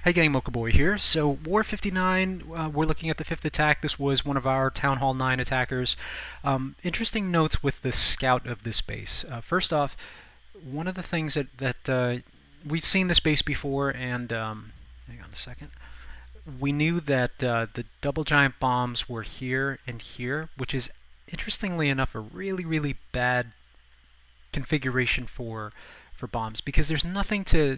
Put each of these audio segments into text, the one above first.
Hey gang, Mocha Boy here. So War 59, we're looking at the fifth attack. This was one of our Town Hall 9 attackers. Interesting notes with the scout of this base. First off, one of the things that we've seen this base before, and hang on a second. We knew that the double giant bombs were here and here, which is interestingly enough a really bad configuration for bombs, because there's nothing to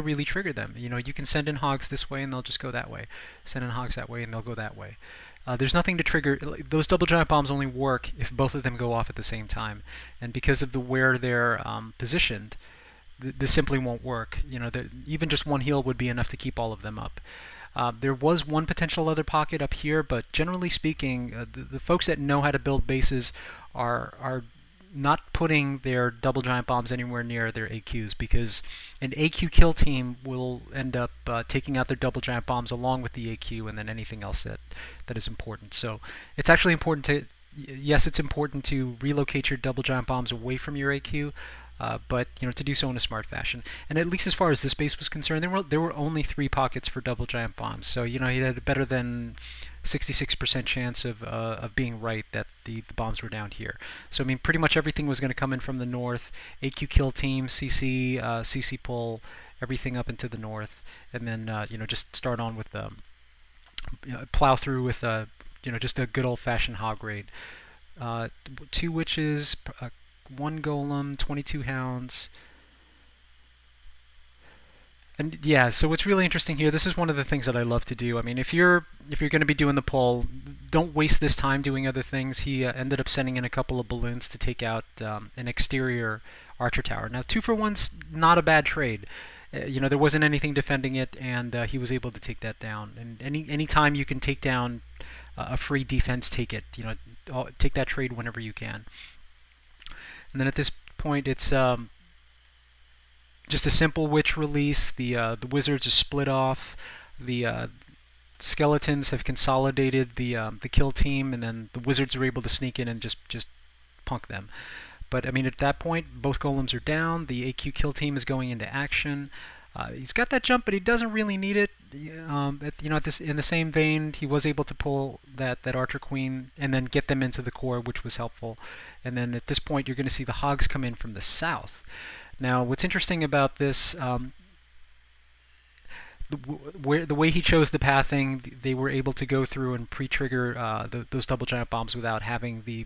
really trigger them. You know, you can send in hogs this way and they'll just go that way. Send in hogs that way and they'll go that way. There's nothing to trigger. Those double giant bombs only work if both of them go off at the same time, and because of where they're positioned, this simply won't work. You know, even just one heal would be enough to keep all of them up. There was one potential other pocket up here, but generally speaking, the folks that know how to build bases are not putting their double giant bombs anywhere near their AQs, because an AQ kill team will end up taking out their double giant bombs along with the AQ and then anything else that is important. So it's actually important to, yes, it's important to relocate your double giant bombs away from your AQ, but you know, to do so in a smart fashion. And at least as far as this base was concerned, there were only 3 pockets for double giant bombs. So you know, he had a better than 66% chance of being right that the bombs were down here. So I mean, pretty much everything was going to come in from the north. AQ kill team, CC pull, everything up into the north, and then you know, just start on with the plow through with you know, just a good old-fashioned hog raid. 2 witches, 1 golem, 22 hounds. And yeah, so what's really interesting here, this is one of the things that I love to do. I mean, if you're going to be doing the pull, don't waste this time doing other things. He ended up sending in a couple of balloons to take out an exterior archer tower. Now, 2 for 1's not a bad trade. You know, there wasn't anything defending it, and he was able to take that down. And any time you can take down a free defense, take it. You know, take that trade whenever you can. And then at this point, it's just a simple witch release. The wizards are split off. The skeletons have consolidated the kill team, and then the wizards are able to sneak in and just punk them. But I mean, at that point, both golems are down. The AQ kill team is going into action. He's got that jump, but he doesn't really need it. You know, in the same vein, he was able to pull that archer queen and then get them into the core, which was helpful. And then at this point, you're going to see the hogs come in from the south. Now, what's interesting about this, the way he chose the pathing, they were able to go through and pre-trigger those double giant bombs without having the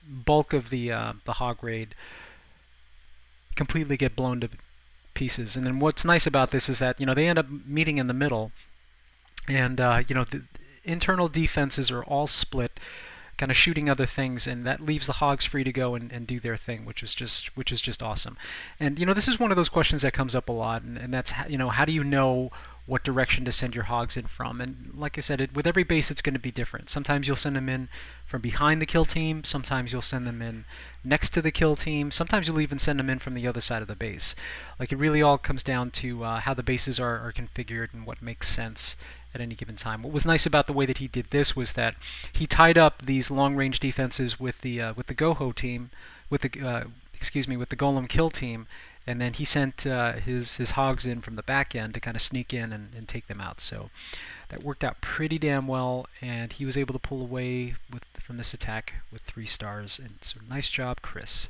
bulk of the hog raid completely get blown to pieces. And then what's nice about this is that, you know, they end up meeting in the middle, and you know, the internal defenses are all split, kind of shooting other things, and that leaves the hogs free to go and do their thing, which is just awesome. And you know, this is one of those questions that comes up a lot, and that's, you know, how do you know what direction to send your hogs in from? And like I said, with every base it's going to be different. Sometimes you'll send them in from behind the kill team, sometimes you'll send them in next to the kill team, sometimes you'll even send them in from the other side of the base. Like, it really all comes down to how the bases are configured and what makes sense at any given time. What was nice about the way that he did this was that he tied up these long-range defenses with the GoHo team, with the golem kill team, and then he sent his hogs in from the back end to kind of sneak in and take them out. So that worked out pretty damn well, and he was able to pull away from this attack with 3 stars. And so nice job, Chris.